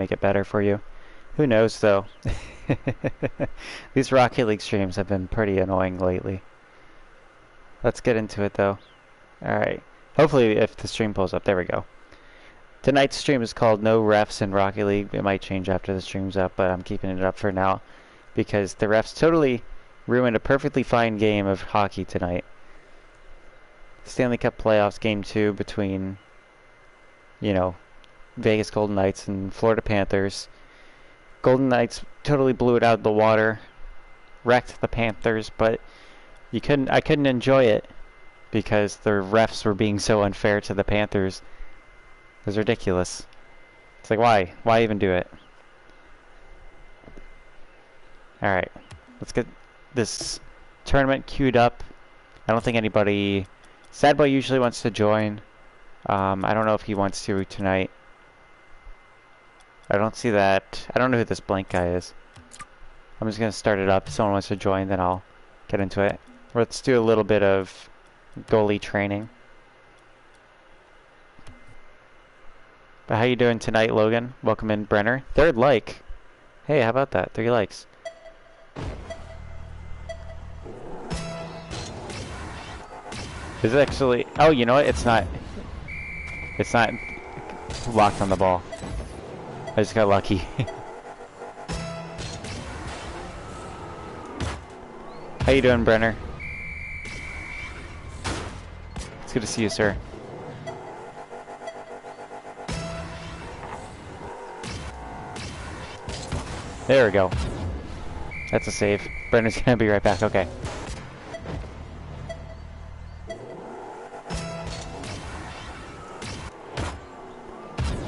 make it better for you. Who knows, though? These Rocket League streams have been pretty annoying lately. Let's get into it, though. Alright. Hopefully, if the stream pulls up, there we go. Tonight's stream is called No Refs in Rocket League. It might change after the stream's up, but I'm keeping it up for now because the refs totally ruined a perfectly fine game of hockey tonight. Stanley Cup Playoffs Game 2 between, you know, Vegas Golden Knights and Florida Panthers. Golden Knights totally blew it out of the water, wrecked the Panthers, but I couldn't enjoy it because the refs were being so unfair to the Panthers. It was ridiculous. It's like, why? Why even do it? Alright, let's get this tournament queued up. I don't think anybody... Sad Boy usually wants to join. I don't know if he wants to tonight. I don't see that. I don't know who this blank guy is. I'm just going to start it up. If someone wants to join, then I'll get into it. Let's do a little bit of goalie training. But how you doing tonight, Logan? Welcome in, Brenner. 3rd like. Hey, how about that? 3 likes. Is it actually... Oh, you know what? It's not... It's not locked on the ball. I just got lucky. How you doing, Brenner? It's good to see you, sir. There we go. That's a save. Brenner's gonna be right back. Okay.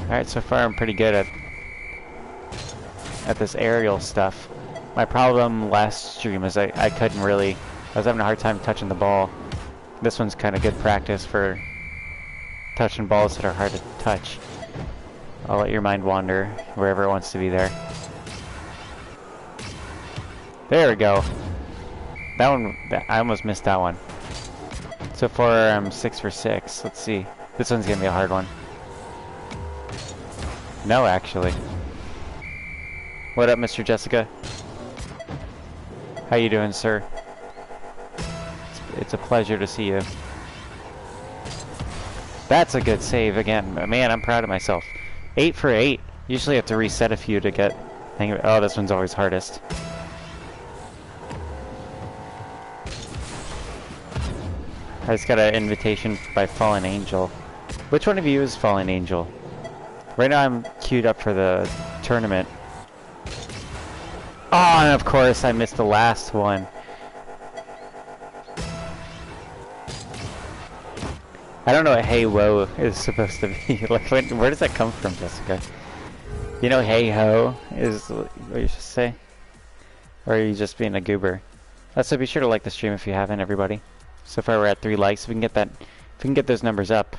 Alright, so far I'm pretty good at this aerial stuff. My problem last stream is I couldn't really... I was having a hard time touching the ball. This one's kind of good practice for touching balls that are hard to touch. I'll let your mind wander wherever it wants to be there. There we go. That one, I almost missed that one. So far I'm 6 for 6. Let's see. This one's gonna be a hard one. No, actually. What up, Mr. Jessica? How you doing, sir? It's a pleasure to see you. That's a good save again. Man, I'm proud of myself. 8 for 8. Usually I have to reset a few to get... Oh, this one's always hardest. I just got an invitation by Fallen Angel. Which one of you is Fallen Angel? Right now I'm queued up for the tournament. Oh, and of course I missed the last one. I don't know what hey whoa is supposed to be. Like, where does that come from, Jessica? You know hey ho is what you should say? Or are you just being a goober? So be sure to like the stream if you haven't, everybody. So far we're at 3 likes. If we can get that, if we can get those numbers up,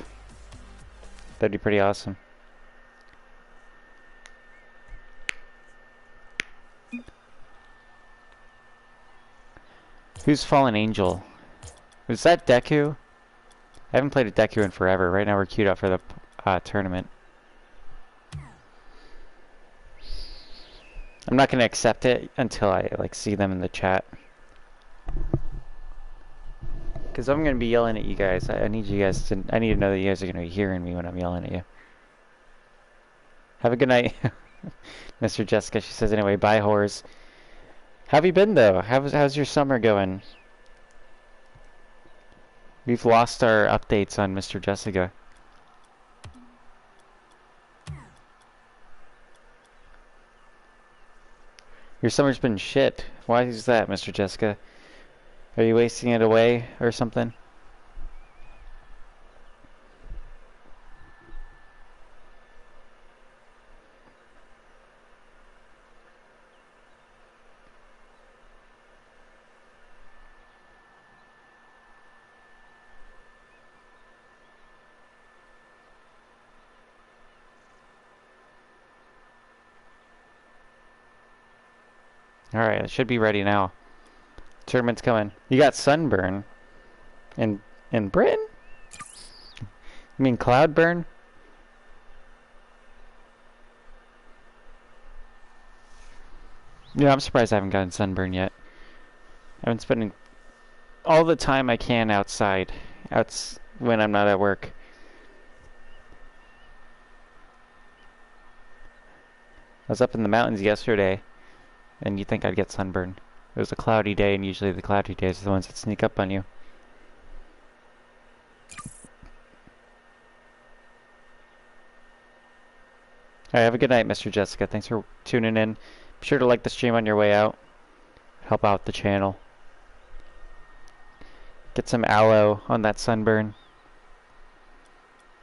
that'd be pretty awesome. Who's Fallen Angel? Was that Deku? I haven't played a Deku in forever. Right now we're queued up for the tournament. I'm not gonna accept it until I see them in the chat. Cause I'm gonna be yelling at you guys. I need you guys to. I need to know that you guys are gonna be hearing me when I'm yelling at you. Have a good night, Mr. Jessica. She says anyway. Bye, whores. How have you been though? How's your summer going? We've lost our updates on Mr. Jessica. Your summer's been shit. Why is that, Mr. Jessica? Are you wasting it away or something? Alright, it should be ready now. Tournament's coming. You got sunburn. In Britain? You mean cloud burn? Yeah, I'm surprised I haven't gotten sunburn yet. I've been spending all the time I can outside. When I'm not at work. I was up in the mountains yesterday, and you'd think I'd get sunburn. It was a cloudy day, and usually the cloudy days are the ones that sneak up on you. Alright, have a good night, Mr. Jessica. Thanks for tuning in. Be sure to like the stream on your way out. Help out the channel. Get some aloe on that sunburn.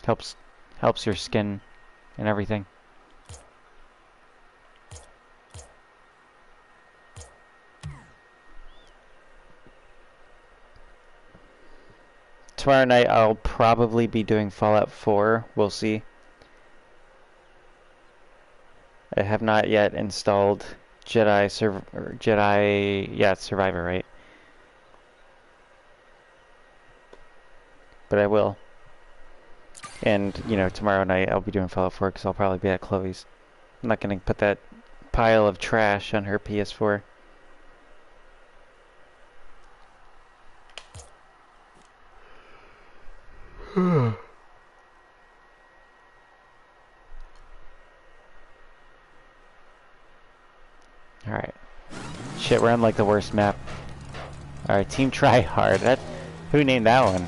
Helps your skin and everything. Tomorrow night I'll probably be doing Fallout 4. We'll see. I have not yet installed Survivor, right? But I will. And, you know, tomorrow night I'll be doing Fallout 4 because I'll probably be at Chloe's. I'm not going to put that pile of trash on her PS4. Alright. Shit, we're on like the worst map. Alright, Team Try Hard. Who named that one?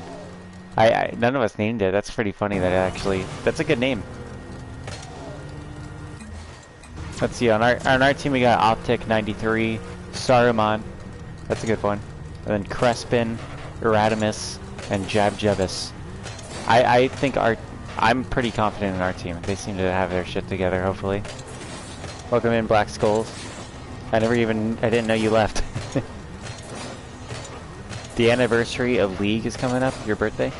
None of us named it. That's pretty funny that's a good name. Let's see, on our team we got Optic 93, Saruman. That's a good one. And then Crespin, Erasmus, and Jabjebus. I think I'm pretty confident in our team. They seem to have their shit together, hopefully. Welcome in, Black Skulls. I didn't know you left. The anniversary of League is coming up. Your birthday?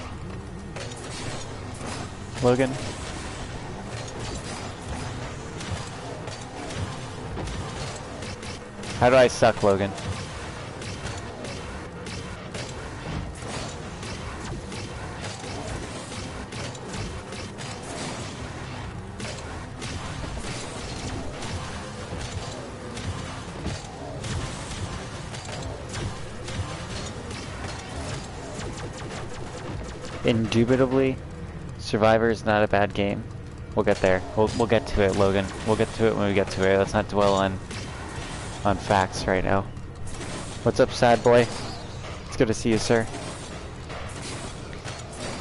Logan? How do I suck, Logan? Indubitably, Survivor is not a bad game. We'll get there. We'll get to it, Logan. We'll get to it when we get to it. Let's not dwell on facts right now. What's up, sad boy? It's good to see you, sir.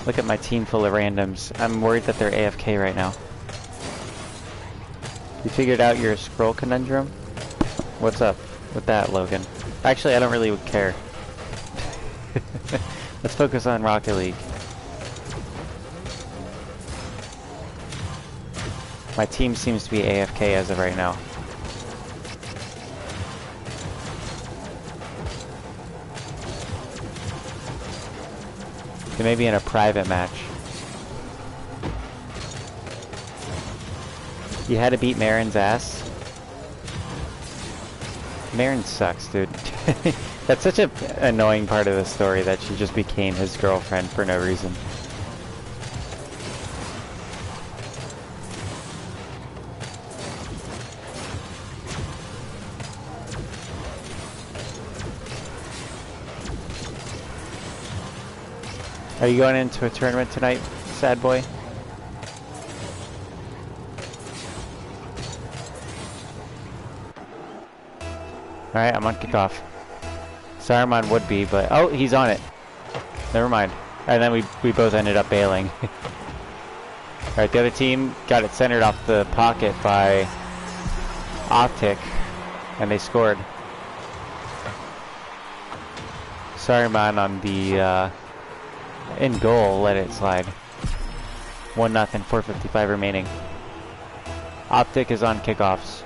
Look at my team full of randoms. I'm worried that they're AFK right now. You figured out your scroll conundrum? What's up with that, Logan? Actually, I don't really care. Let's focus on Rocket League. My team seems to be AFK as of right now. They may be in a private match. You had to beat Marin's ass? Marin sucks, dude. That's such an annoying part of the story that she just became his girlfriend for no reason. Are you going into a tournament tonight, sad boy? Alright, I'm on kickoff. Saruman would be, but... Oh, he's on it. Never mind. And then we both ended up bailing. Alright, the other team got it centered off the pocket by Optic, and they scored. Saruman on the... in goal, let it slide. 1-0, 4:55 remaining. Optic is on kickoffs.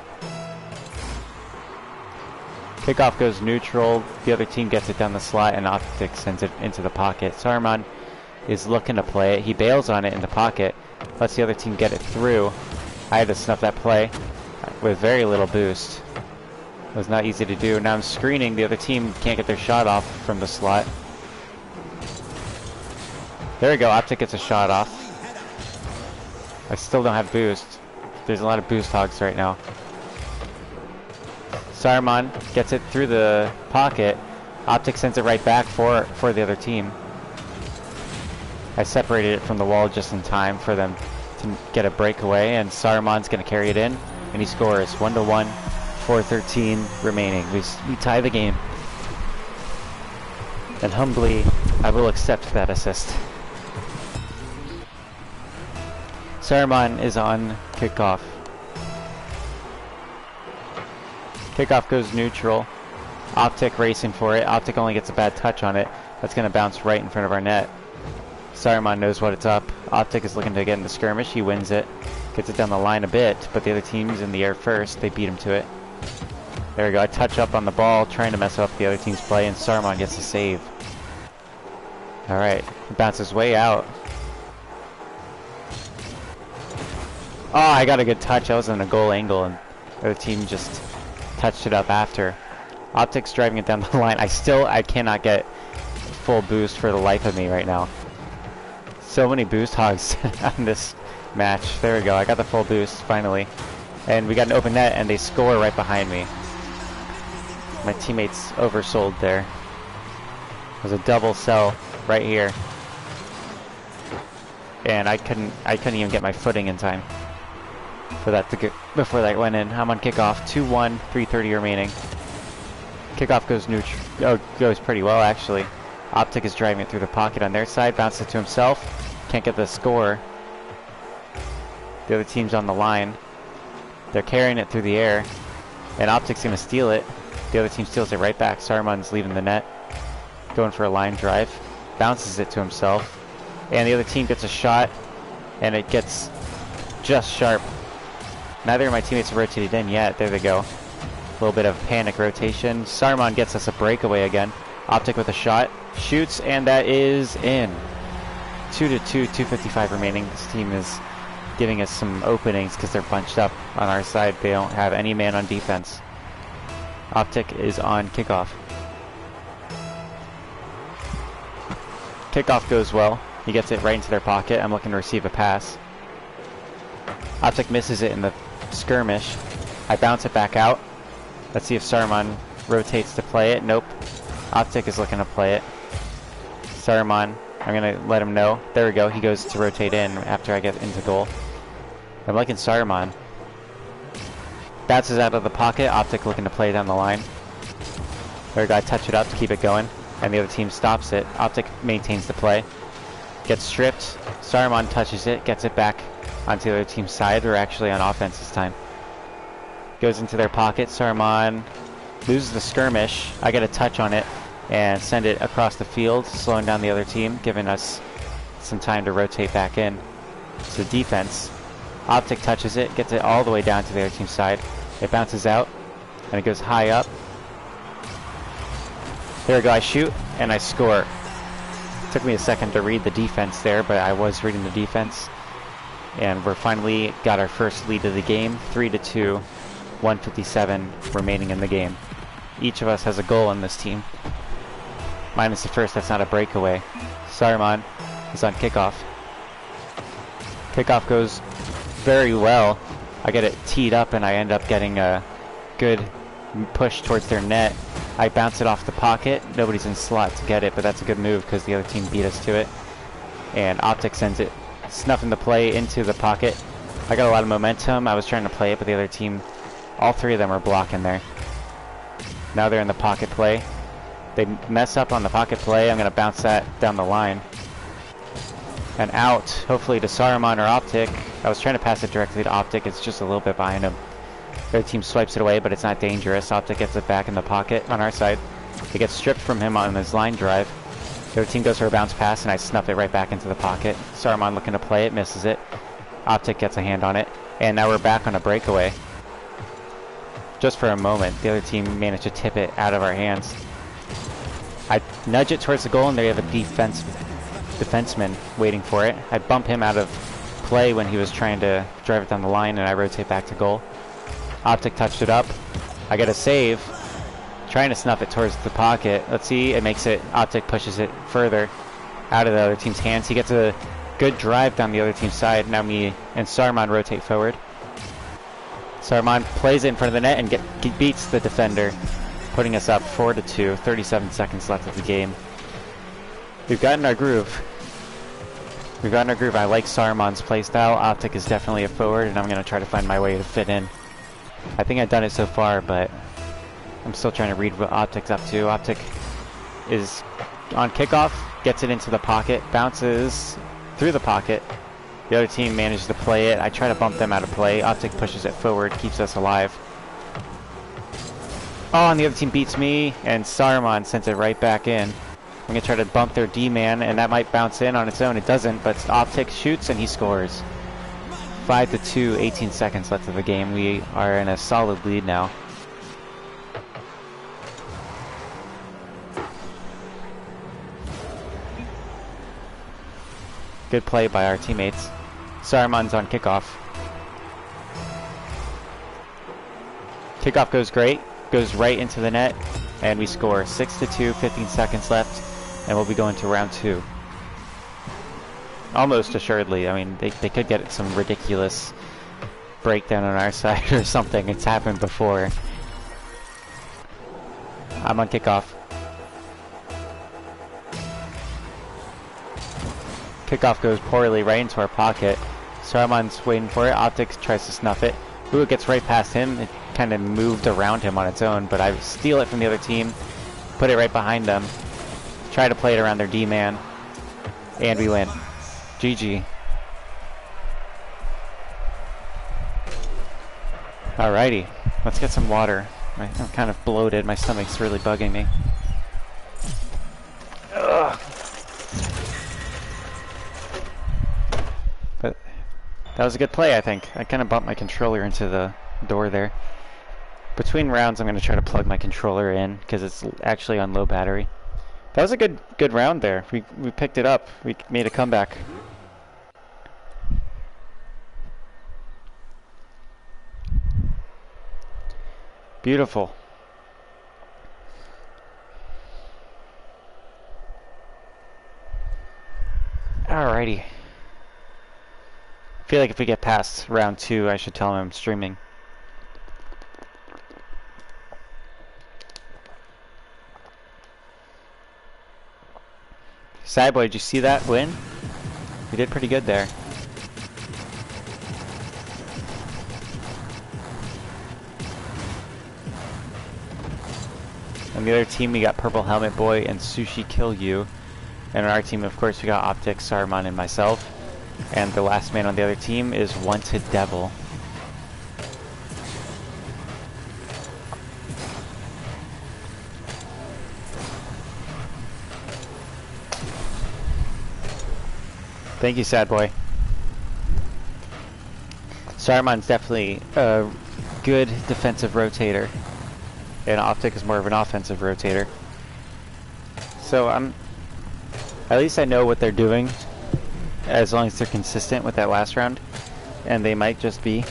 Kickoff goes neutral, the other team gets it down the slot, and Optic sends it into the pocket. Saruman is looking to play it. He bails on it in the pocket, lets the other team get it through. I had to snuff that play with very little boost. It was not easy to do. Now I'm screening, the other team can't get their shot off from the slot. There we go, Optic gets a shot off. I still don't have boost. There's a lot of boost hogs right now. Saruman gets it through the pocket. Optic sends it right back for the other team. I separated it from the wall just in time for them to get a breakaway, and Saruman's going to carry it in, and he scores 1-1, 4:13 remaining. We tie the game. And humbly, I will accept that assist. Saruman is on kickoff. Kickoff goes neutral. Optic racing for it. Optic only gets a bad touch on it. That's going to bounce right in front of our net. Saruman knows what it's up. Optic is looking to get in the skirmish. He wins it. Gets it down the line a bit, but the other team's in the air first. They beat him to it. There we go. I touch up on the ball, trying to mess up the other team's play, and Saruman gets a save. Alright. He bounces way out. Oh, I got a good touch. I was in a goal angle, and the other team just touched it up after. Optic's driving it down the line. I cannot get full boost for the life of me right now. So many boost hogs on this match. There we go. I got the full boost finally. And we got an open net, and they score right behind me. My teammates oversold there. There's a double sell right here. And I couldn't even get my footing in time for that to get before that went in. I'm on kickoff. 2-1, 3:30 remaining. Kickoff goes neutral. Oh, goes pretty well actually. Optic is driving it through the pocket on their side, bounces it to himself. Can't get the score. The other team's on the line. They're carrying it through the air, and Optic's gonna steal it. The other team steals it right back. Saruman's leaving the net, going for a line drive, bounces it to himself, and the other team gets a shot, and it gets just sharp. Neither of my teammates have rotated in yet. There they go. A little bit of panic rotation. Saruman gets us a breakaway again. Optic with a shot, shoots, and that is in. 2-2, 2:55 remaining. This team is giving us some openings because they're bunched up on our side. They don't have any man on defense. Optic is on kickoff. Kickoff goes well. He gets it right into their pocket. I'm looking to receive a pass. Optic misses it in the skirmish. I bounce it back out. Let's see if Saruman rotates to play it. Nope. Optic is looking to play it. Saruman, I'm going to let him know. There we go. He goes to rotate in after I get into goal. I'm liking Saruman. Bounces out of the pocket. Optic looking to play down the line. There we go. I touch it up to keep it going, and the other team stops it. Optic maintains the play. Gets stripped. Saruman touches it, gets it back onto the other team's side. We're actually on offense this time. Goes into their pocket. Saruman loses the skirmish. I get a touch on it and send it across the field, slowing down the other team, giving us some time to rotate back in to defense. Optic touches it, gets it all the way down to the other team's side. It bounces out, and it goes high up. There we go, I shoot, and I score. Took me a second to read the defense there, but I was reading the defense. And we're finally got our first lead of the game, 3-2, 1:57 remaining in the game. Each of us has a goal in this team. Minus the first, that's not a breakaway. Saruman is on kickoff. Kickoff goes very well. I get it teed up and I end up getting a good push towards their net. I bounce it off the pocket. Nobody's in slot to get it, but that's a good move because the other team beat us to it. And Optic sends it snuffing the play into the pocket. I got a lot of momentum. I was trying to play it, but the other team, all three of them are blocking there. Now they're in the pocket play. They mess up on the pocket play. I'm going to bounce that down the line. And out, hopefully to Saruman or Optic. I was trying to pass it directly to Optic. It's just a little bit behind him. The other team swipes it away, but it's not dangerous. Optic gets it back in the pocket on our side. It gets stripped from him on his line drive. The other team goes for a bounce pass, and I snuff it right back into the pocket. Saruman looking to play it, misses it. Optic gets a hand on it. And now we're back on a breakaway. Just for a moment, the other team managed to tip it out of our hands. I nudge it towards the goal, and they have a defenseman waiting for it. I bump him out of play when he was trying to drive it down the line, and I rotate back to goal. Optic touched it up. I get a save, trying to snuff it towards the pocket. Let's see, it makes it. Optic pushes it further out of the other team's hands. He gets a good drive down the other team's side. Now me and Saruman rotate forward. Sarman plays it in front of the net and beats the defender, putting us up 4-2. 37 seconds left of the game. We've gotten our groove. I like Saruman's playstyle. Optic is definitely a forward, and I'm going to try to find my way to fit in. I think I've done it so far, but I'm still trying to read what Optic's up to. Optic is on kickoff, gets it into the pocket, bounces through the pocket. The other team manages to play it. I try to bump them out of play. Optic pushes it forward, keeps us alive. Oh, and the other team beats me, and Saruman sends it right back in. I'm going to try to bump their D-man, and that might bounce in on its own. It doesn't, but Optic shoots, and he scores. 5-2, 18 seconds left of the game. We are in a solid lead now. Good play by our teammates. Saruman's on kickoff. Kickoff goes great, goes right into the net, and we score. 6-2, 15 seconds left, and we'll be going to round 2. Almost assuredly. I mean, they could get some ridiculous breakdown on our side or something. It's happened before. I'm on kickoff. Kickoff goes poorly right into our pocket. Saruman's waiting for it. Optics tries to snuff it. Ooh, it gets right past him. It kind of moved around him on its own, but I steal it from the other team, put it right behind them, try to play it around their D-man, and we win. GG. Alrighty, let's get some water. I'm kind of bloated. My stomach's really bugging me. Ugh. But that was a good play, I think. I kind of bumped my controller into the door there. Between rounds, I'm going to try to plug my controller in because it's actually on low battery. That was a good round there. We picked it up. We made a comeback. Beautiful. Alrighty. I feel like if we get past round 2, I should tell him I'm streaming. Sad boy, did you see that win? We did pretty good there. On the other team, we got Purple Helmet Boy and Sushi Kill You. And on our team, of course, we got Optic, Saruman, and myself. And the last man on the other team is Wanted Devil. Thank you, Sad Boy. Saruman's definitely a good defensive rotator, and Optic is more of an offensive rotator. So at least I know what they're doing, as long as they're consistent with that last round, and they might just be.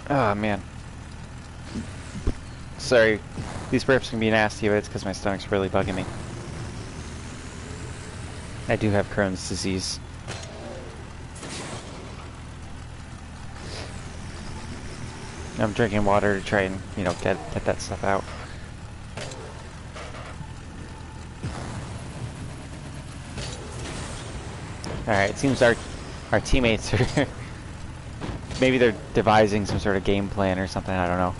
Oh man. Sorry, these burps can be nasty, but it's because my stomach's really bugging me. I do have Crohn's disease. I'm drinking water to try and, you know, get that stuff out. Alright, it seems our teammates are maybe they're devising some sort of game plan or something, I don't know.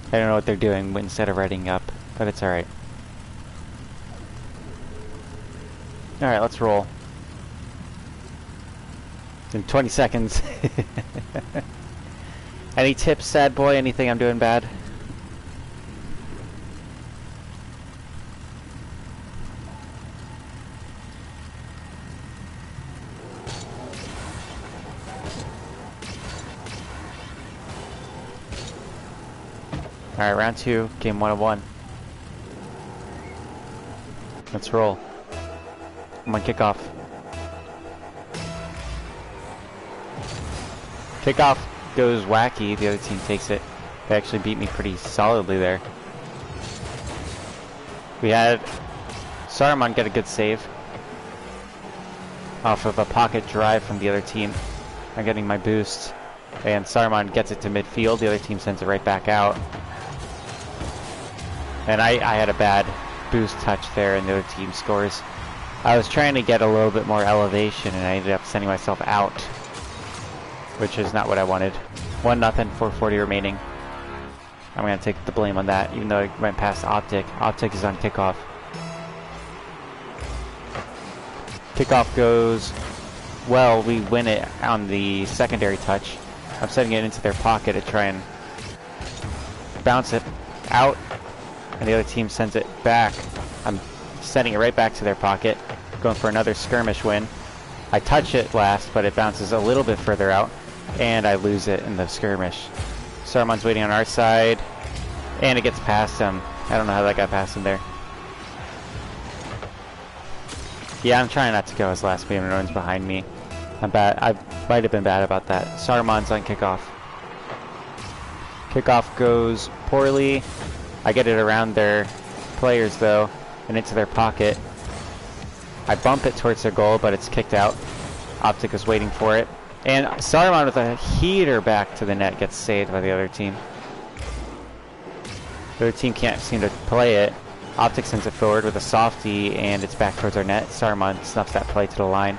I don't know what they're doing instead of writing up, but it's alright. Alright, let's roll. In 20 seconds. Any tips, Sad Boy? Anything I'm doing bad? Alright, round 2, game 1 of 1. Let's roll. I'm on kickoff. Kickoff goes wacky, the other team takes it. They actually beat me pretty solidly there. We had Saruman get a good save off of a pocket drive from the other team. I'm getting my boost, and Saruman gets it to midfield. The other team sends it right back out. And I had a bad boost touch there, and the other team scores. I was trying to get a little bit more elevation, and I ended up sending myself out, which is not what I wanted. 1-0, 4:40 remaining. I'm going to take the blame on that, even though I went past Optic. Optic is on kickoff. Kickoff goes well. We win it on the secondary touch. I'm setting it into their pocket to try and bounce it out, and the other team sends it back. I'm sending it right back to their pocket, going for another skirmish win. I touch it last, but it bounces a little bit further out, and I lose it in the skirmish. Saruman's waiting on our side, and it gets past him. I don't know how that got past him there. Yeah, I'm trying not to go as last beam, and no one's behind me. I'm bad. I might have been bad about that. Saruman's on kickoff. Kickoff goes poorly. I get it around their players, though, and into their pocket. I bump it towards their goal, but it's kicked out. Optic is waiting for it. And Saruman with a heater back to the net gets saved by the other team. The other team can't seem to play it. Optic sends it forward with a softie, and it's back towards our net. Saruman snuffs that play to the line.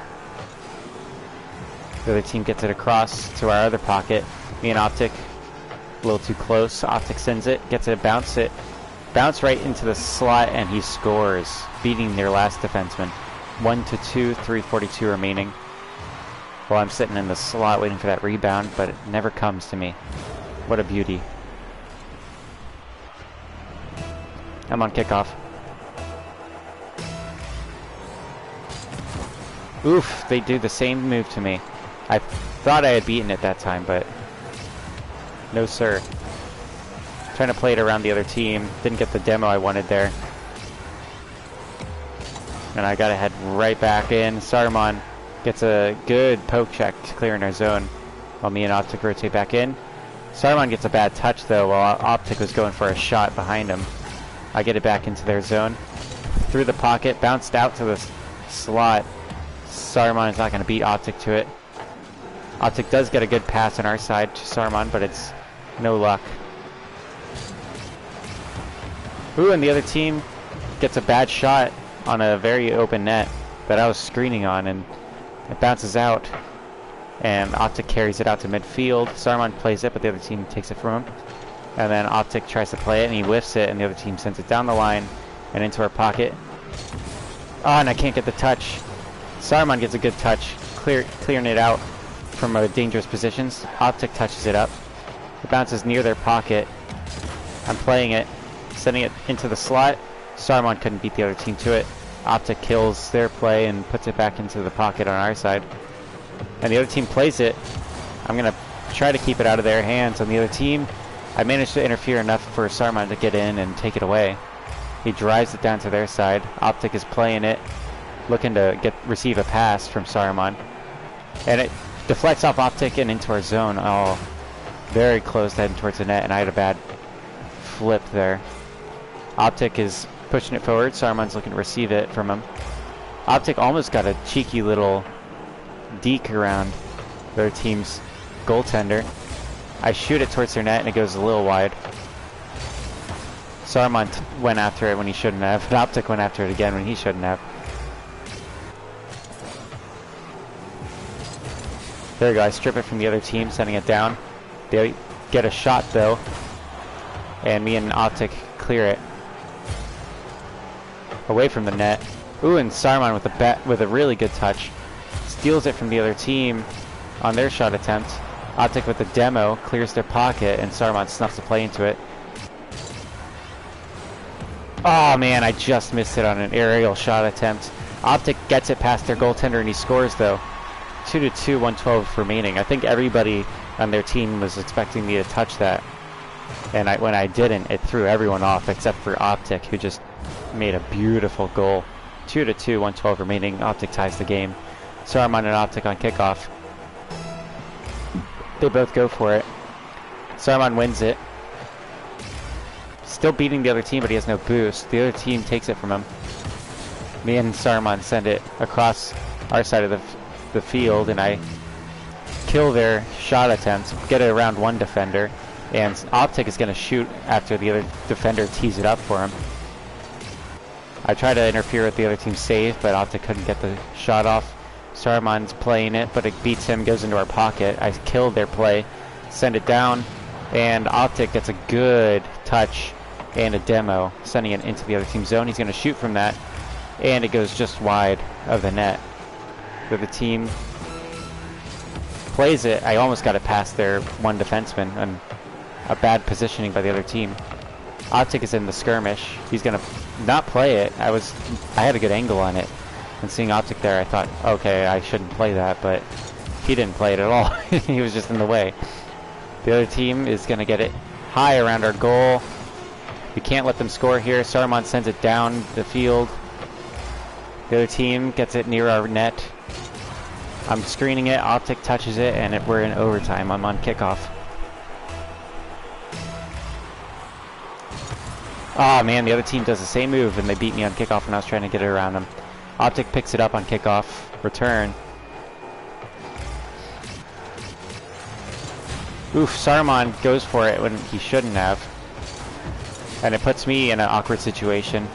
The other team gets it across to our other pocket. Me and Optic, a little too close. Optic sends it, gets it, bounce right into the slot, and he scores, beating their last defenseman. 1-2, 3:42 remaining. Well, I'm sitting in the slot waiting for that rebound, but it never comes to me. What a beauty. I'm on kickoff. Oof, they do the same move to me. I thought I had beaten it that time, but no sir. Trying to play it around the other team. Didn't get the demo I wanted there. And I gotta head right back in. Saruman gets a good poke check to clear in our zone, while me and Optic rotate back in. Saruman gets a bad touch, though, while Optic was going for a shot behind him. I get it back into their zone. Through the pocket, bounced out to the slot. Saruman is not going to beat Optic to it. Optic does get a good pass on our side to Saruman, but it's no luck. Ooh, and the other team gets a bad shot on a very open net that I was screening on, and it bounces out. And Optic carries it out to midfield. Saruman plays it, but the other team takes it from him. And then Optic tries to play it, and he whiffs it, and the other team sends it down the line and into our pocket. Oh, and I can't get the touch. Saruman gets a good touch, clearing it out from dangerous positions. Optic touches it up. It bounces near their pocket. I'm playing it, sending it into the slot. Saruman couldn't beat the other team to it. Optic kills their play and puts it back into the pocket on our side. And the other team plays it. I'm going to try to keep it out of their hands. On the other team, I managed to interfere enough for Saruman to get in and take it away. He drives it down to their side. Optic is playing it, looking to receive a pass from Saruman. And it deflects off Optic and into our zone. Oh, very close heading towards the net, and I had a bad flip there. Optic is pushing it forward. Saruman's looking to receive it from him. Optic almost got a cheeky little deke around their team's goaltender. I shoot it towards their net, and it goes a little wide. Saruman went after it when he shouldn't have, and Optic went after it again when he shouldn't have. There we go, I strip it from the other team, sending it down. They get a shot, though, and me and Optic clear it away from the net. Ooh, and Saruman with a really good touch. Steals it from the other team on their shot attempt. Optic with the demo clears their pocket, and Saruman snuffs the play into it. Oh man, I just missed it on an aerial shot attempt. Optic gets it past their goaltender, and he scores, though. 2-2, 1:12 remaining. I think everybody on their team was expecting me to touch that, and when I didn't, it threw everyone off except for Optic, who just made a beautiful goal. 2-2, 1:12 remaining. Optic ties the game. Saruman and Optic on kickoff. They both go for it. Saruman wins it. still beating the other team, but he has no boost. The other team takes it from him. Me and Saruman send it across our side of the field, and I kill their shot attempts, get it around one defender, and Optic is going to shoot after the other defender tees it up for him. I try to interfere with the other team's save, but Optic couldn't get the shot off. Saruman's playing it, but it beats him, goes into our pocket. I killed their play, send it down, and Optic gets a good touch and a demo, sending it into the other team's zone. He's going to shoot from that, and it goes just wide of the net. The other team plays it. I almost got it past their one defenseman, and a bad positioning by the other team. Optic is in the skirmish. He's going to not play it. I had a good angle on it. And seeing Optic there, I thought, okay, I shouldn't play that, but he didn't play it at all. He was just in the way. The other team is going to get it high around our goal. We can't let them score here. Saruman sends it down the field. The other team gets it near our net. I'm screening it. Optic touches it, and we're in overtime. I'm on kickoff. Oh man, the other team does the same move, and they beat me on kickoff when I was trying to get it around them. Optic picks it up on kickoff, return. Oof, Saruman goes for it when he shouldn't have. And it puts me in an awkward situation,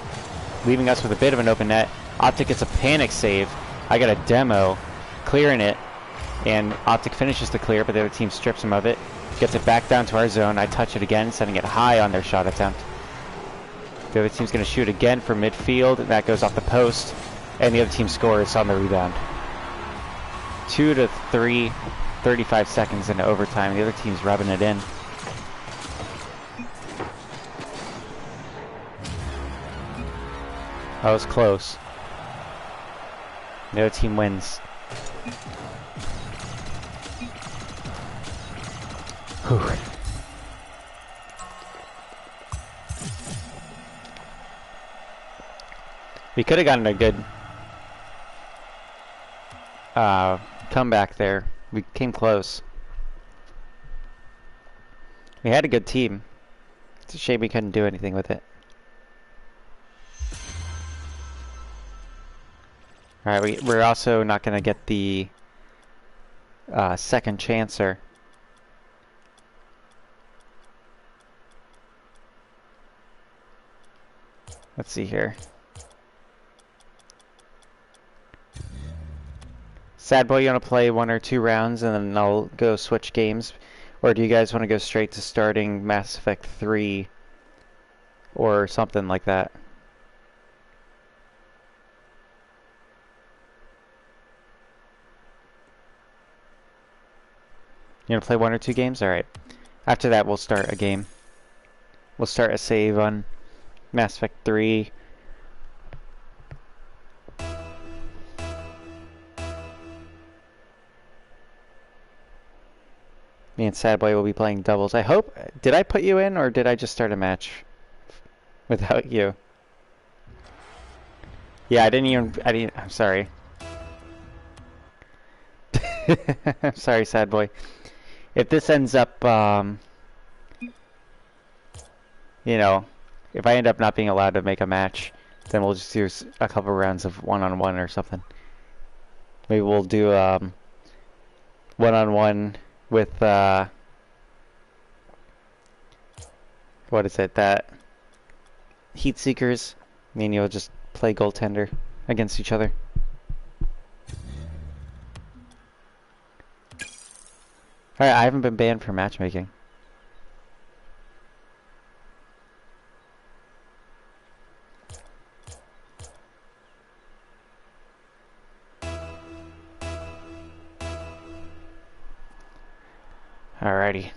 leaving us with a bit of an open net. Optic gets a panic save. I got a demo, clearing it, and Optic finishes the clear, but the other team strips him of it. Gets it back down to our zone. I touch it again, sending it high on their shot attempt. The other team's going to shoot again from midfield, and that goes off the post, and the other team scores on the rebound. 2 to 3, 35 seconds into overtime. The other team's rubbing it in. That was close. The other team wins. Whew. We could have gotten a good comeback there. We came close. We had a good team. It's a shame we couldn't do anything with it. Alright, we're also not going to get the second chancer. Let's see here. Sad Boy, you want to play 1 or 2 rounds and then I'll go switch games? Or do you guys want to go straight to starting Mass Effect 3 or something like that? You want to play 1 or 2 games? Alright. After that, we'll start a game. We'll start a save on Mass Effect 3. Me and Sad Boy will be playing doubles. I hope... Did I put you in, or did I just start a match without you? Yeah, I didn't... I'm sorry. I'm sorry, Sad Boy. If this ends up, you know, if I end up not being allowed to make a match, then we'll just do a couple rounds of one-on-one or something. Maybe we'll do one-on-one with what is it, that Heat Seekers. Me and you'll just play goaltender against each other. Alright, I haven't been banned for matchmaking. Alrighty.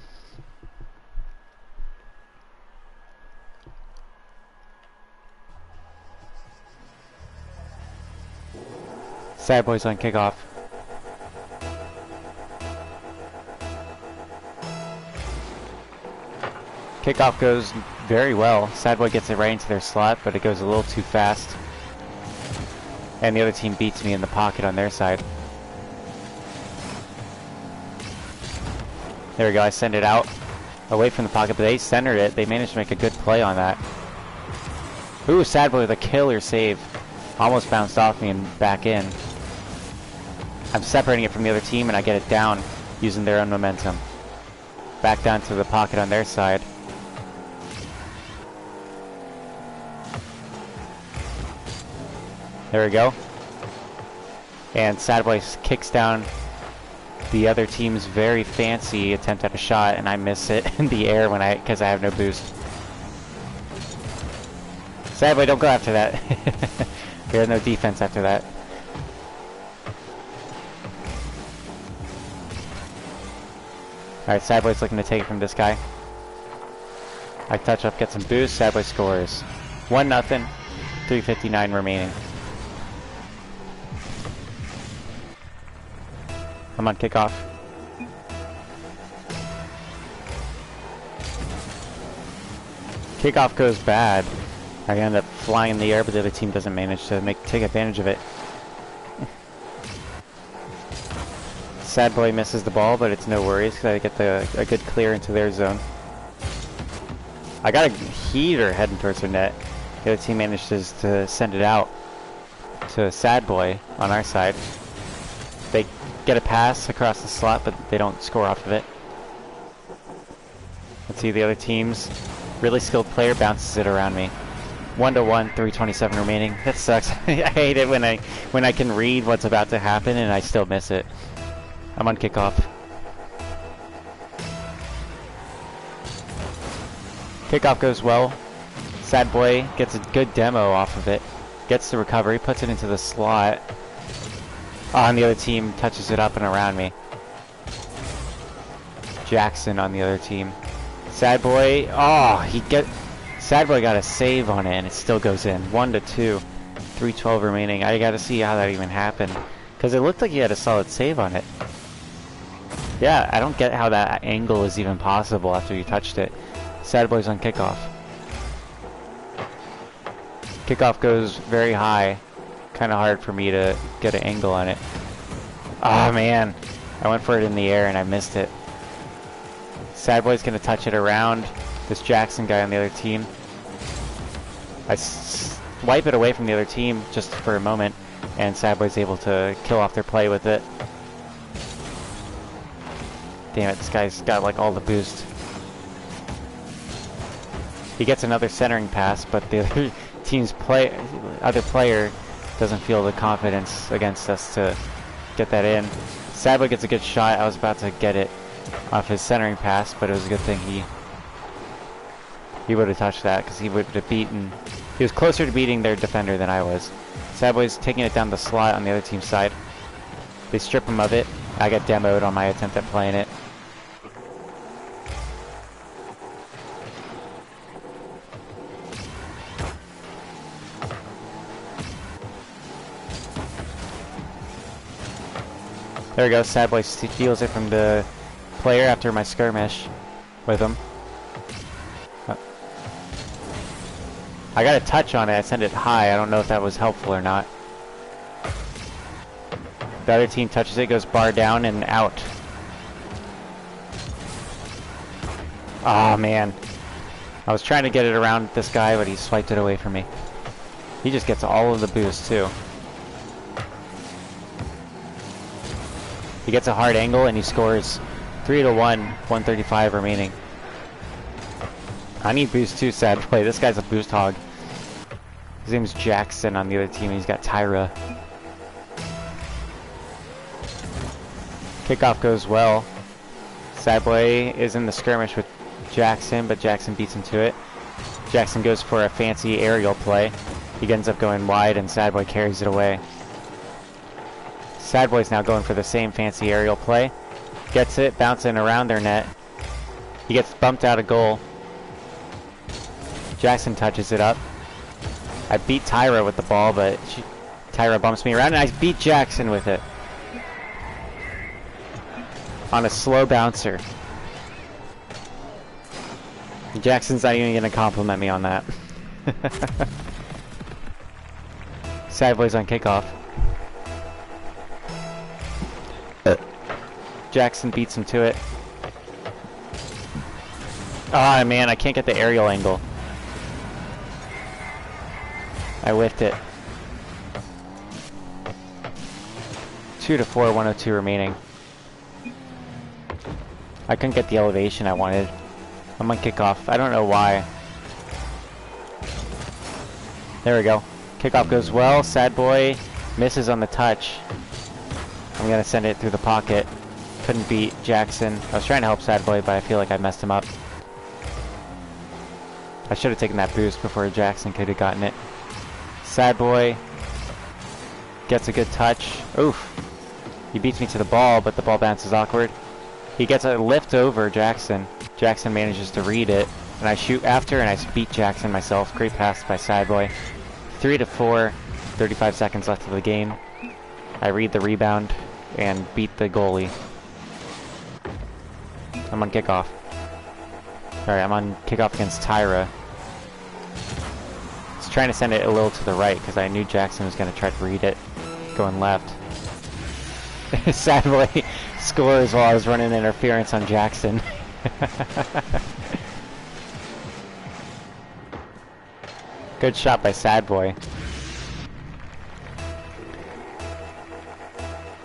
Sad Boy's on kickoff. Kickoff goes very well. Sad Boy gets it right into their slot, but it goes a little too fast. And the other team beats me in the pocket on their side. There we go, I send it out. away from the pocket, but they centered it. They managed to make a good play on that. Ooh, Sad Boy with a killer save. Almost bounced off me and back in. I'm separating it from the other team, and I get it down using their own momentum. Back down to the pocket on their side. There we go. And Sad Boy kicks down the other team's very fancy attempt at a shot, and I miss it in the air because I have no boost. Sad Boy, don't go after that. There's no defense after that. Alright, Sad Boy's looking to take it from this guy. I touch up, get some boost, Sad Boy scores. 1-0, 3:59 remaining. I'm on kickoff. Kickoff goes bad. I end up flying in the air, but the other team doesn't manage to take advantage of it. Sad Boy misses the ball, but it's no worries because I get a good clear into their zone. I got a heater heading towards their net. The other team manages to send it out to Sad Boy on our side. They get a pass across the slot, but they don't score off of it. Let's see, the other team's really skilled player bounces it around me. 1-1, 3:27 remaining. That sucks. I hate it when I can read what's about to happen and I still miss it. I'm on kickoff. Kickoff goes well. Sad Boy gets a good demo off of it. Gets the recovery, puts it into the slot. Oh, and the other team touches it up and around me. Jackson on the other team. Sad Boy, Sad Boy got a save on it and it still goes in. 1-2, 3:12 remaining. I gotta see how that even happened. Because it looked like he had a solid save on it. Yeah, I don't get how that angle is even possible after you touched it. Sad Boy's on kickoff. Kickoff goes very high. Kind of hard for me to get an angle on it. Oh man, I went for it in the air and I missed it. Sad Boy's gonna touch it around this Jackson guy on the other team. I wipe it away from the other team just for a moment, and Sad Boy's able to kill off their play with it. Damn it, this guy's got like all the boost. He gets another centering pass, but the other team's other player doesn't feel the confidence against us to get that in. Sad Boy gets a good shot. I was about to get it off his centering pass, but it was a good thing he would have touched that because he would have beaten. He was closer to beating their defender than I was. Sad Boy's taking it down the slot on the other team's side. They strip him of it. I got demoed on my attempt at playing it. There we go, Sad Boy steals it from the player after my skirmish with him. I got a touch on it, I sent it high, I don't know if that was helpful or not. The other team touches it, goes bar down and out. Oh man. I was trying to get it around this guy, but he swiped it away from me. He just gets all of the boost too. He gets a hard angle and he scores 3-1, 1:35 remaining. I need boost too, Sad Boy. This guy's a boost hog. His name's Jackson on the other team. He's got Tyra. Kickoff goes well. Sad Boy is in the skirmish with Jackson, but Jackson beats him to it. Jackson goes for a fancy aerial play. He ends up going wide and Sad Boy carries it away. Sad Boy's now going for the same fancy aerial play. Gets it, bouncing around their net. He gets bumped out of goal. Jackson touches it up. I beat Tyra with the ball, but Tyra bumps me around, and I beat Jackson with it. On a slow bouncer. Jackson's not even going to compliment me on that. Sad Boy's on kickoff. Jackson beats him to it. Ah, man, I can't get the aerial angle. I whiffed it. 2 to 4, 102 remaining. I couldn't get the elevation I wanted. I'm on kickoff. I don't know why. There we go. Kickoff goes well. Sad boy misses on the touch. I'm gonna send it through the pocket. Couldn't beat Jackson. I was trying to help Sad boy, but I feel like I messed him up. I should have taken that boost before Jackson could have gotten it. Sad boy gets a good touch. Oof. He beats me to the ball, but the ball bounces awkward. He gets a lift over Jackson. Jackson manages to read it, and I shoot after, and I beat Jackson myself. Great pass by Sad boy. 3 to 4, 35 seconds left of the game. I read the rebound and beat the goalie. I'm on kickoff. Alright, I'm on kickoff against Tyra. I was trying to send it a little to the right because I knew Jackson was going to try to read it going left. Sad boy scores while I was running interference on Jackson. Good shot by Sad boy.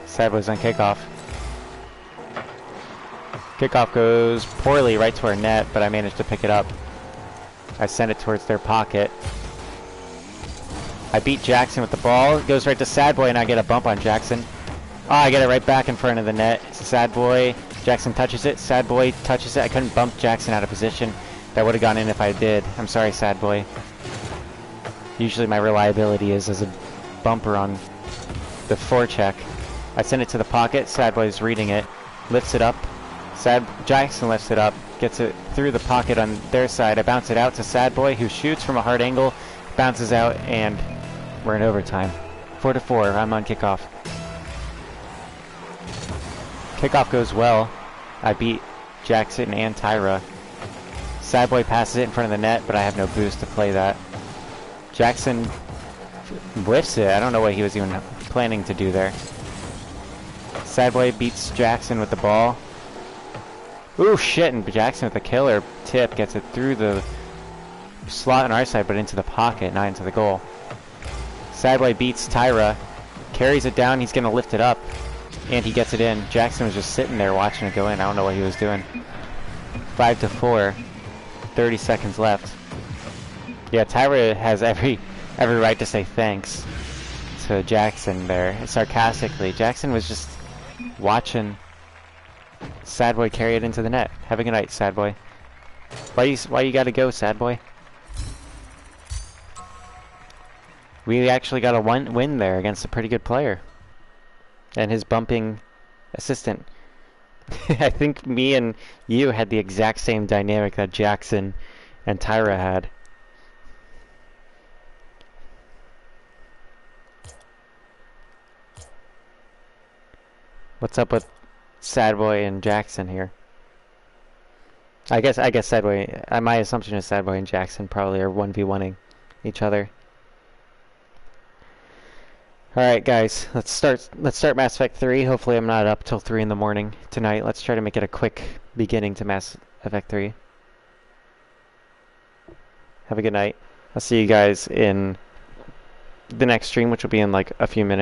Sad boy's on kickoff. Kickoff goes poorly right to our net, but I managed to pick it up. I sent it towards their pocket. I beat Jackson with the ball. It goes right to Sad boy, and I get a bump on Jackson. Oh, I get it right back in front of the net. It's a Sad boy. Jackson touches it. Sad boy touches it. I couldn't bump Jackson out of position. That would have gone in if I did. I'm sorry, Sad boy. Usually my reliability is as a bumper on the forecheck. I send it to the pocket. Sad boy's reading it. Lifts it up. Jackson lifts it up. Gets it through the pocket on their side. I bounce it out to Sad boy, who shoots from a hard angle. Bounces out, and we're in overtime. 4 to 4. I'm on kickoff. Kickoff goes well. I beat Jackson and Tyra. Sad boy passes it in front of the net, but I have no boost to play that. Jackson whiffs it. I don't know what he was even planning to do there. Sad boy beats Jackson with the ball. Ooh, shit, and Jackson with the killer tip gets it through the slot on our side, but into the pocket, not into the goal. Sad boy beats Tyra. Carries it down. He's going to lift it up. And he gets it in. Jackson was just sitting there watching it go in. I don't know what he was doing. 5 to 4. 30 seconds left. Yeah, Tyra has every right to say thanks to Jackson there, sarcastically. Jackson was just watching Sad boy carry it into the net. Have a good night, Sad boy. Why you gotta go, Sad boy? We actually got a win there against a pretty good player. And his bumping assistant. I think me and you had the exact same dynamic that Jackson and Tyra had. What's up with Sad boy and Jackson here? I guess Sad boy. My assumption is Sad boy and Jackson probably are 1v1ing each other. Alright guys, let's start Mass Effect 3. Hopefully I'm not up till 3 in the morning tonight. Let's try to make it a quick beginning to Mass Effect 3. Have a good night. I'll see you guys in the next stream, which will be in like a few minutes.